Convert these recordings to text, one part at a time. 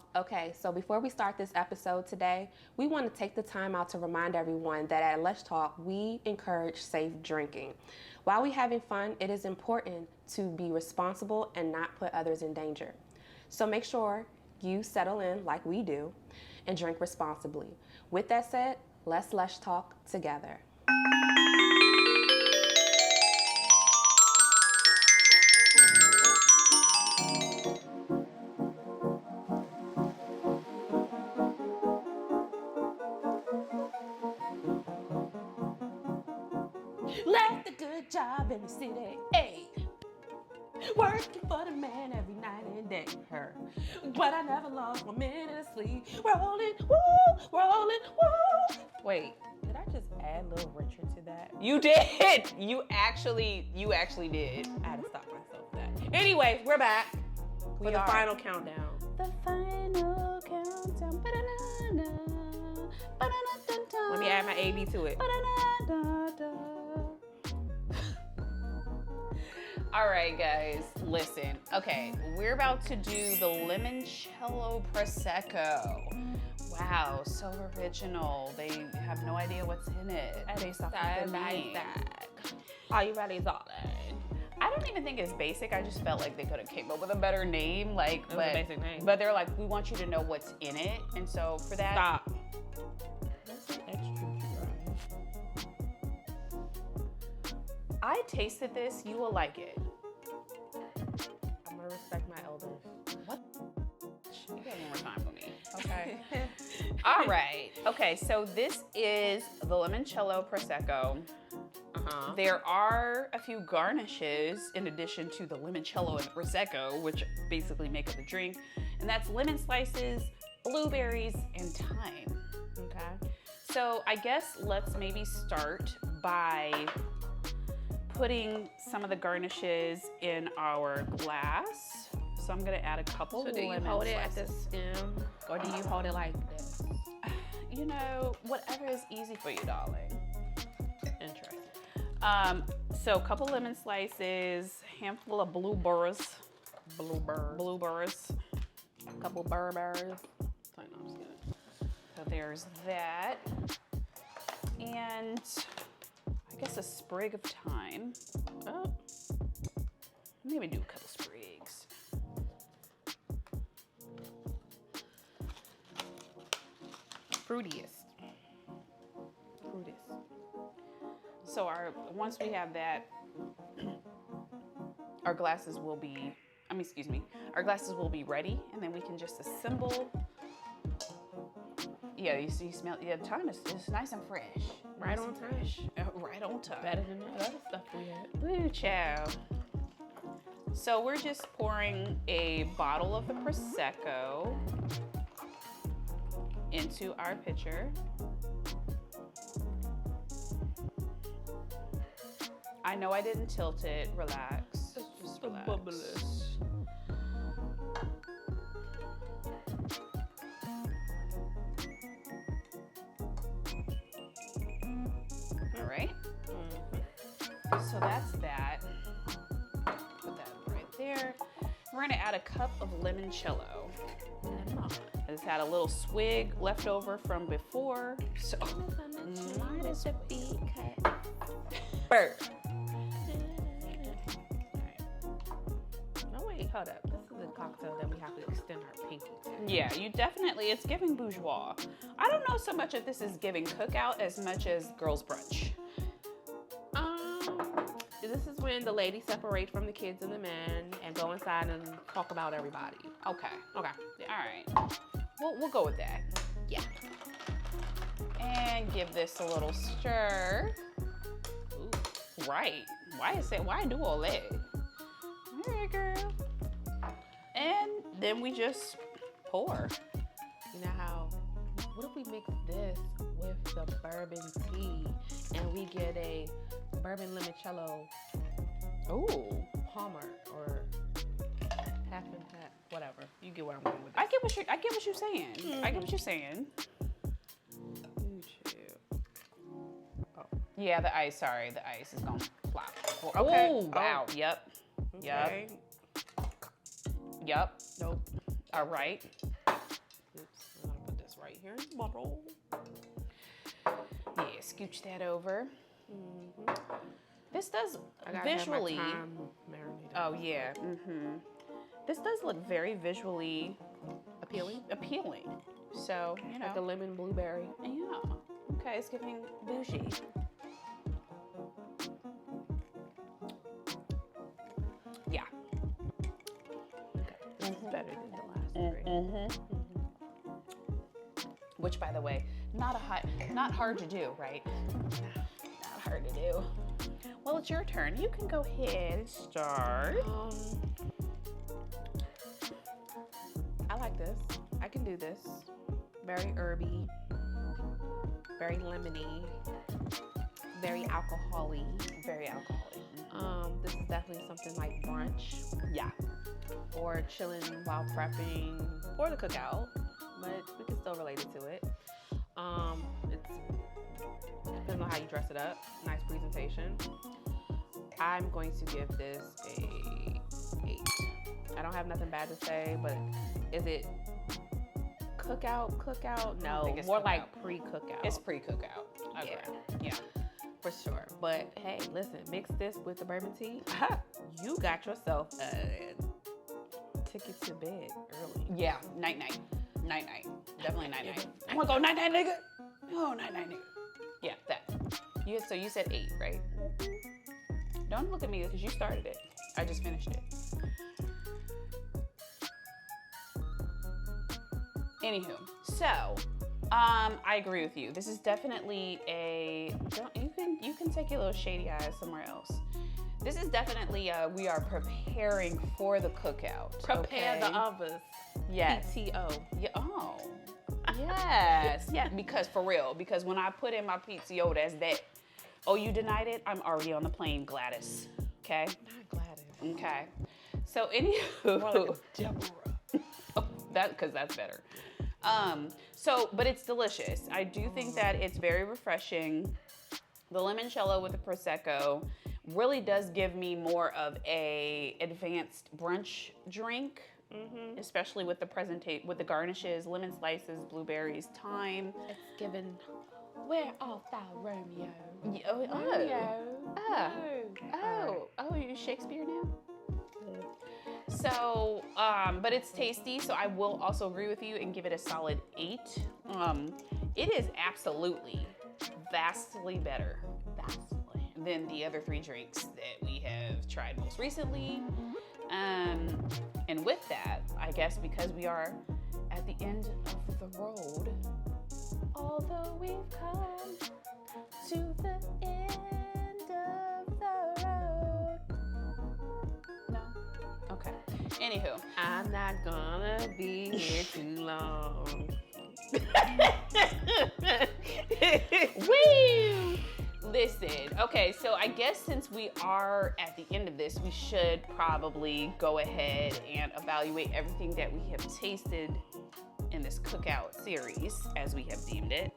y'all. Okay, so before we start this episode today, we want to take the time out to remind everyone that at Let's Talk, we encourage safe drinking. While we're having fun, it is important to be responsible and not put others in danger. So make sure you settle in like we do and drink responsibly. With that said, let's talk together. Left a good job in the city, ayy. Working for the man every night and day, her. But I never lost 1 minute of sleep. Rolling, woo. Wait, did I just add Little Richard to that? You did. You actually did. I had to stop myself with that. Anyway, we're back for the final countdown. The final countdown. Ba-da-da-da. Ba-da-da-da-da. Let me add my AB to it. Ba-da-da-da-da. All right, guys, listen. Okay, we're about to do the Limoncello Prosecco. Wow, so original. They have no idea what's in it. Based off That of the name. Are you ready, darling? I don't even think it's basic. I just felt like they could have came up with a better name. Like, It was a basic name. But they're like, we want you to know what's in it, and so for that, Stop. That's some extra dry. I tasted this. You will like it. I'm gonna respect my elders. What? You got one more time for me. Okay. All right. Okay, so this is the Limoncello Prosecco. Uh-huh. There are a few garnishes in addition to the limoncello and prosecco, which basically make up the drink, and that's lemon slices, blueberries, and thyme. Okay. So I guess let's maybe start by putting some of the garnishes in our glass. So I'm gonna add a couple So do you lemon hold it at the slices. stem, or do you hold it like this? You know, whatever is easy for you, darling. Interesting. So a couple lemon slices, handful of blueberries, A couple blueberries. So there's that, and I guess a sprig of thyme. Oh. Maybe do a couple sprigs. Fruitiest. So once we have that, our glasses will be, our glasses will be ready, and then we can just assemble. Yeah, you smell, yeah, the thyme is nice and fresh. Right on time. Right on time. Better than the other stuff we had. Woo, chow. So we're just pouring a bottle of the Prosecco into our pitcher. I know I didn't tilt it. Relax. Just relax. All right. So that's that. Put that right there. We're gonna add a cup of limoncello. I just had a little swig left over from before. So Bird. No, wait, hold up. This is a cocktail that we have to extend our pinky to. yeah, it's giving bourgeois. I don't know so much if this is giving cookout as much as girls brunch. This is when the ladies separate from the kids and the men and go inside and talk about everybody. Okay. Okay. Yeah. All right. We'll go with that. Yeah. And give this a little stir. Ooh, right. Why do all that? All right, girl. And then we just pour. You know how, what if we mix this with the bourbon tea and we get a bourbon limoncello Ooh. Palmer or half and half, whatever. You get where I'm going with this. I get what you're saying. Mm-hmm. I get what you're saying. Ooh, chill. Oh. Yeah, the ice is gonna flop. Okay. Oh, wow. Oh. Yep. Okay. Yep. Nope. All right. here in the bottle. Yeah, scooch that over. This does I gotta visually. have my thyme marinated. Oh yeah. This does look very visually Appealing? appealing. So you know. Like a lemon blueberry. Yeah. Okay, it's giving bougie. Yeah. Okay. This is better than the last three. Which, by the way, not hard to do, right? Not hard to do. Well, it's your turn. You can go ahead and start. I like this. I can do this. Very herby, very lemony, very alcohol-y. Very alcoholic. This is definitely something like brunch Yeah. or chilling while prepping or the cookout, but we can still relate it to it. It depends on how you dress it up. Nice presentation. I'm going to give this a 8. I don't have nothing bad to say, but is it cookout? No, think it's more cookout. like pre-cookout. It's pre-cookout. Okay. Yeah. For sure. But hey, listen, mix this with the bourbon tea. You got yourself a ticket to bed early. Yeah. Night night. Definitely night night. I'm gonna go night night, nigga. Oh, night night, nigga. Yeah, that. So you said 8, right? Don't look at me because you started it. I just finished it. Anywho, so I agree with you. This is definitely you can take your little shady eyes somewhere else. This is definitely we are preparing for the cookout. Prepare okay? the others. Yes. PTO. Yeah. Oh. Yes. Yeah. Because for real. Because when I put in my PTO, that's that. Oh, you denied it? I'm already on the plane, Gladys. Okay. Not Gladys. Okay. So anywho. More like a Deborah. Oh, because that's better. But it's delicious. I do think that it's very refreshing. The limoncello with the prosecco really does give me more of a advanced brunch drink, especially with the garnishes, lemon slices, blueberries, thyme. It's given. Where art thou, Romeo? You Shakespeare now? So, but it's tasty, so I will also agree with you and give it a solid 8. It is absolutely vastly better than the other 3 drinks that we have tried most recently. And with that, I guess because we are at the end of the road, although we've come to the end of the road. No? Okay. Anywho. I'm not gonna be here too long. Woo! Listen, okay, so I guess since we are at the end of this, we should probably go ahead and evaluate everything that we have tasted in this cookout series, as we have deemed it.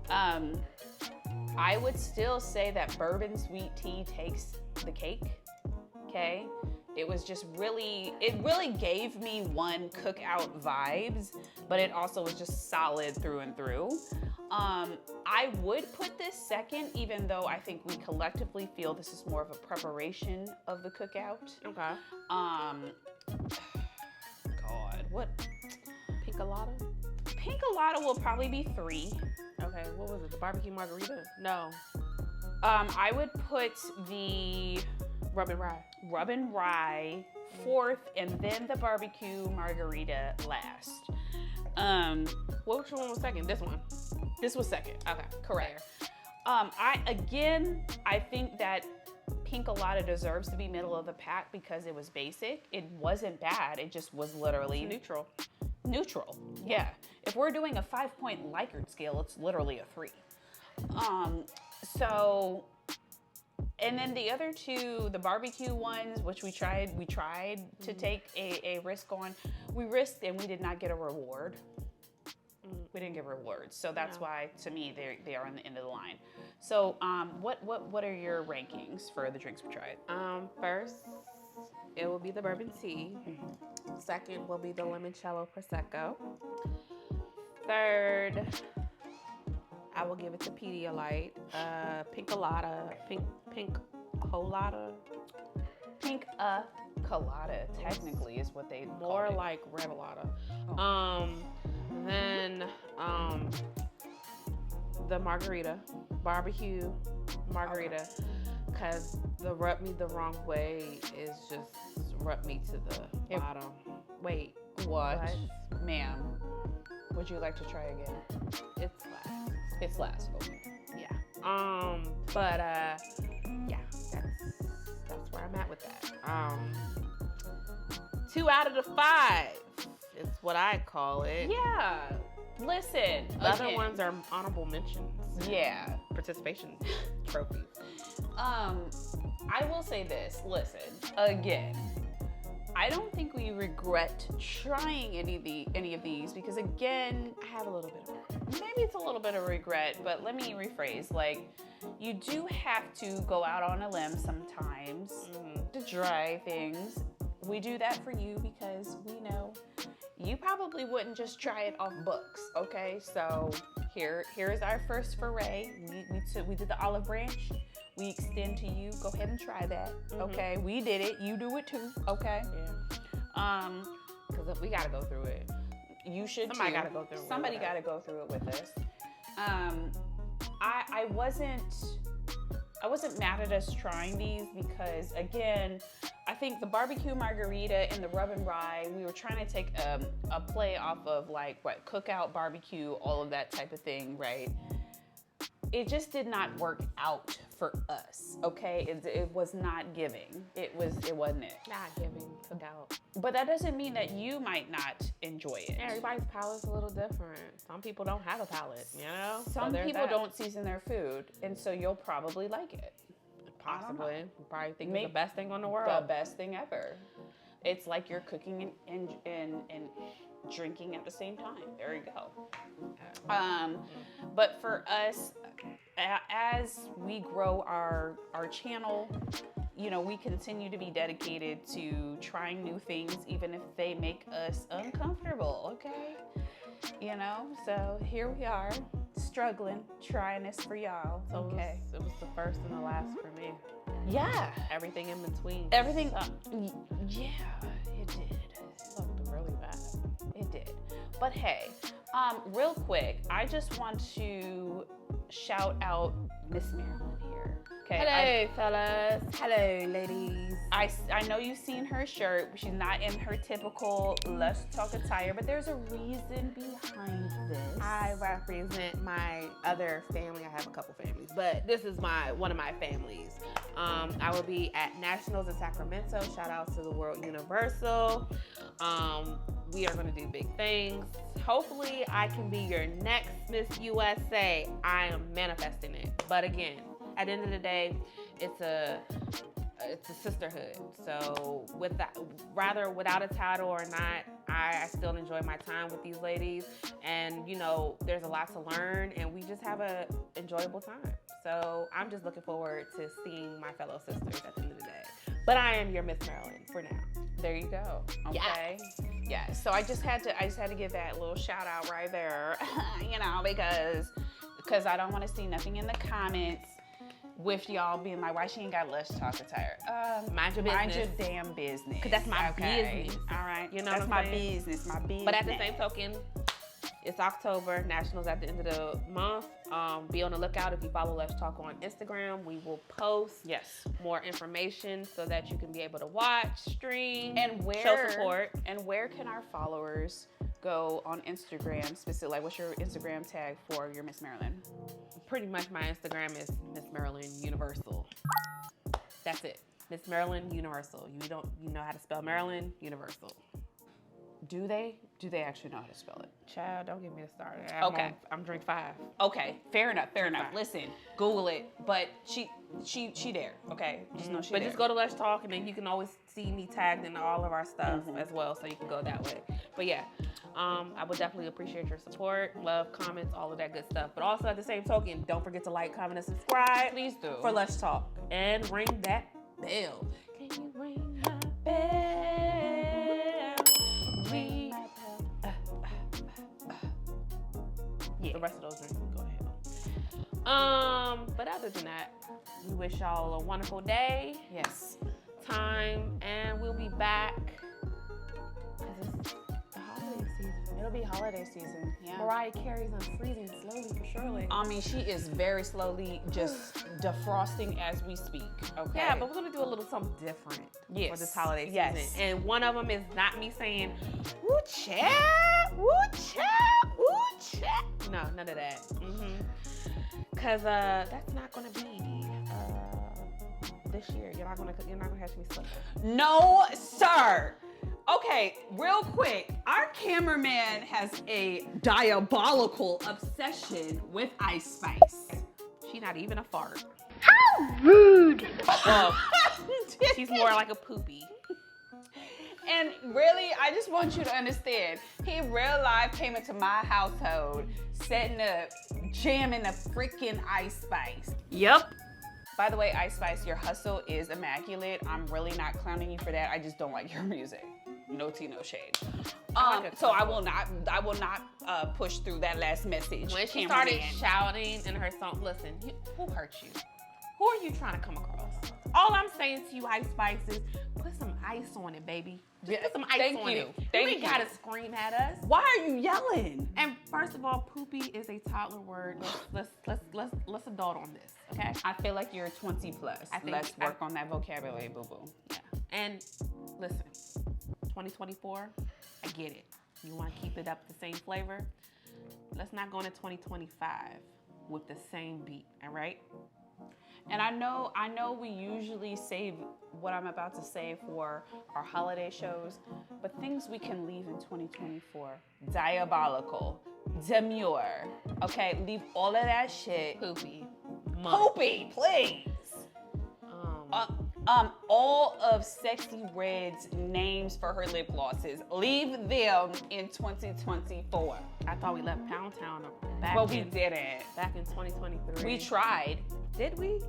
I would still say that bourbon sweet tea takes the cake, okay? It really gave me one cookout vibes, but it also was just solid through and through. I would put this second, even though I think we collectively feel this is more of a preparation of the cookout. Okay. God, what? Pink Colada? Pink Colada will probably be 3. Okay, what was it? The barbecue margarita? No. I would put the Rub and rye. Rub and Rye 4th, and then the barbecue margarita last. Which one was second? This one. This was second. Okay, Correct. I think that Pink Colada deserves to be middle of the pack because it was basic. It wasn't bad. It just was literally neutral. Neutral. Yeah. If we're doing a 5-point Likert scale, it's literally a 3. And then the other 2, the barbecue ones, which we tried to take a risk on. We risked and we did not get a reward. We didn't get rewards. So that's why, to me, they are on the end of the line. So what are your rankings for the drinks we tried? First, it will be the bourbon tea. Second will be the limoncello prosecco. Third, I will give it to Pedialyte. Pink colada. Pink colada, technically, is what they More call it. like revelada. Oh. Then the margarita, barbecue margarita, because the rub me the wrong way is just rub me to the bottom. Wait, What? Ma'am, would you like to try again? it's last. It's last. Okay. Yeah. But yeah, that's where I'm at with that. 2 out of the 5 is what I call it. Yeah. Listen. The other again, ones are honorable mentions. Yeah. Participation trophies. I will say this. Listen. Again. I don't think we regret trying any of these because again, I have a little bit of regret. maybe it's a little bit of regret, but let me rephrase. Like, you do have to go out on a limb sometimes to try things. We do that for you because we know you probably wouldn't just try it off books, okay? So here is our first foray. We did the olive branch. We extend to you. Go ahead and try that, okay? We did it. You do it too, okay? Yeah. Because we got to go through it. You should Somebody too. got to go through it. Somebody got to go through it with us. I wasn't mad at us trying these because again, I think the barbecue margarita and the rub and rye, we were trying to take a play off of like what cookout barbecue, all of that type of thing, right? It just did not work out for us, okay? It was not giving. It wasn't it. Not giving cookout. But that doesn't mean that you might not enjoy it. Everybody's palate's a little different. Some people don't have a palate, you know? Some So people that. don't season their food, and so you'll probably like it. Possibly. You probably think Maybe it's the best thing on the world. The best thing ever. It's like you're cooking and drinking at the same time. There you go. But for us, as we grow our channel, you know, we continue to be dedicated to trying new things, even if they make us uncomfortable, okay? You know, so here we are, struggling, trying this for y'all, So okay? It was the first and the last for me. Yeah. Everything in between. Everything, yeah, it did. Looked really bad. It did. But hey, real quick, I just want to shout out Miss Marilyn here. Okay. Hello, fellas. Hello, ladies. I know you've seen her shirt. She's not in her typical Let's Talk attire, but there's a reason behind this. I represent my other family. I have a couple families, but this is one of my families. I will be at Nationals in Sacramento. Shout out to the World Universal. We are going to do big things. Hopefully, I can be your next Miss USA. I am manifesting it. But again, at the end of the day, it's a sisterhood. So with that, rather without a title or not, I still enjoy my time with these ladies. And you know, there's a lot to learn, and we just have a enjoyable time. So I'm just looking forward to seeing my fellow sisters at the end of the day. But I am your Miss Maryland for now. There you go. Okay. Yeah. So I just had to give that little shout out right there, you know, because I don't want to see nothing in the comments with y'all being like, why she ain't got Let's Talk attire? Mind your business. Mind your damn business. Because that's my business. All right. You know that's what my I'm saying? business. My business. But at the same token, it's October, Nationals at the end of the month. Be on the lookout. If you follow Let's Talk on Instagram, we will post more information so that you can be able to watch, stream, and show support. And where can our followers go on Instagram? Specifically, like, what's your Instagram tag for your Miss Maryland? Pretty much my Instagram is Miss Maryland Universal. That's it. Miss Maryland Universal. You know how to spell Maryland Universal. Do they actually know how to spell it? Child, don't get me started. I'm drink 5. Okay, fair enough. Listen, Google it, but she there, okay? Just know she But there. just go to Let's Talk, and then you can always see me tagged in all of our stuff as well, so you can go that way. But yeah, I would definitely appreciate your support, love, comments, all of that good stuff. But also at the same token, don't forget to like, comment, and subscribe. Please do. For Let's Talk. And ring that bell. Can you ring my bell? Ring my bell. Yeah. The rest of those drinks can go ahead. But other than that, we wish y'all a wonderful day, Yes. time, and we'll be back. 'Cause it's the holiday season. It'll be holiday season. Yeah. Mariah Carey's unfreezing slowly but surely. I mean, she is very slowly just defrosting as we speak. Okay. Yeah, but we're gonna do a little something different for this holiday season. Yes. And one of them is not me saying, "Woo child, woo child, woo child." No, none of that. Cause that's not gonna be this year. You're not gonna catch me slipping. No, sir. Okay, real quick. Our cameraman has a diabolical obsession with Ice Spice. She's not even a fart. How rude! Well, she's more like a poopy. And really, I just want you to understand, he in real life came into my household, setting up, jamming a freaking Ice Spice. Yep. By the way, Ice Spice, your hustle is immaculate. I'm really not clowning you for that. I just don't like your music. No tea, no shade. So I will not push through that last message. When she cameraman. started shouting in her song, listen, who hurt you? Who are you trying to come across? All I'm saying to you, Ice Spice, is put some ice on it, baby. Just put some ice Thank on you. it. Thank you ain't you. gotta scream at us. Why are you yelling? And first of all, poopy is a toddler word. Let's adult on this, okay? I feel like you're 20 plus. I think- Let's work on that vocabulary, boo-boo. Yeah. And listen, 2024, I get it. You want to keep it up the same flavor? Let's not go into 2025 with the same beat, all right? And I know we usually save what I'm about to say for our holiday shows, but things we can leave in 2024. Diabolical, demure, okay? Leave all of that shit. Poopy. Poopy, please. All of Sexy Red's names for her lip glosses, leave them in 2024. I thought we left Pound Town back But we in didn't. back in 2023. We tried. Did we?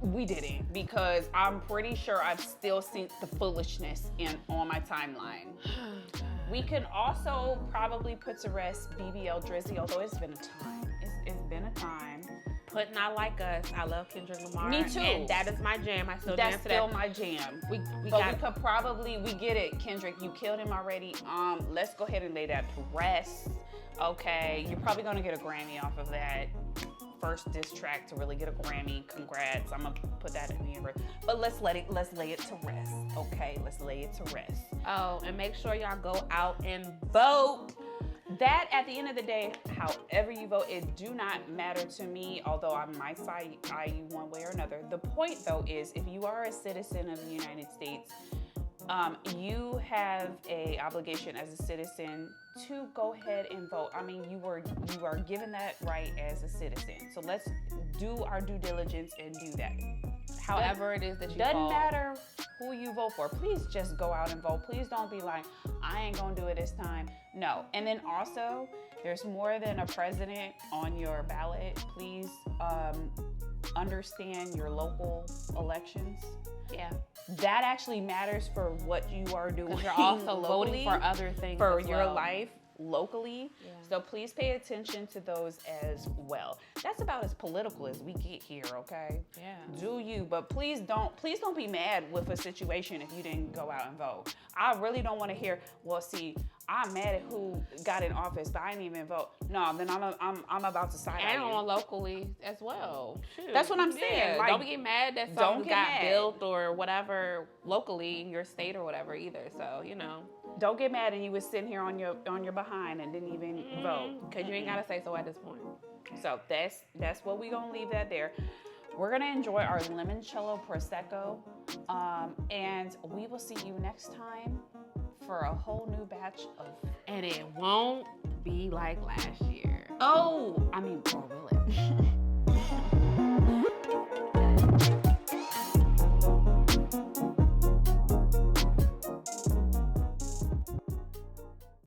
We didn't, because I'm pretty sure I've still seen the foolishness on my timeline. We can also probably put to rest BBL Drizzy, although it's been a time. It's been a time. Put Not Like Us. I love Kendrick Lamar. Me too. And that is my jam. I still That's dance to still that. my jam. We get it, Kendrick. You killed him already. Let's go ahead and lay that to rest. Okay, you're probably gonna get a Grammy off of that first diss track to really get a Grammy. Congrats. I'm gonna put that in the universe. But let's lay it to rest. Okay, let's lay it to rest. Oh, and make sure y'all go out and vote. That, at the end of the day, however you vote, it do not matter to me, although I might side you one way or another. The point, though, is if you are a citizen of the United States, you have a obligation as a citizen to go ahead and vote. I mean, you are given that right as a citizen. So let's do our due diligence and do that. However it is that you Doesn't vote. matter who you vote for. Please just go out and vote. Please don't be like, I ain't gonna do it this time. No. And then also, there's more than a president on your ballot. Please understand your local elections. Yeah. That actually matters for what you are doing. You're also locally, voting for other things for as your well. life locally. Yeah. So please pay attention to those as well. That's about as political as we get here, okay? Yeah. Do you, but please don't be mad with a situation if you didn't go out and vote. I really don't want to hear, well, see, I'm mad at who got in office, but I didn't even vote. No, then I'm about to side And on you. on locally as well. Shoot. That's what I'm saying. Yeah. Like, don't get mad that don't something get got mad. built or whatever locally in your state or whatever either. So, you know. Don't get mad and you was sitting here on your behind and didn't even vote. Because you ain't got to say so at this point. So that's what we gonna leave that there. We're gonna enjoy our Limoncello Prosecco, and we will see you next time for a whole new batch of. And it won't be like last year. Oh, I mean, or will it?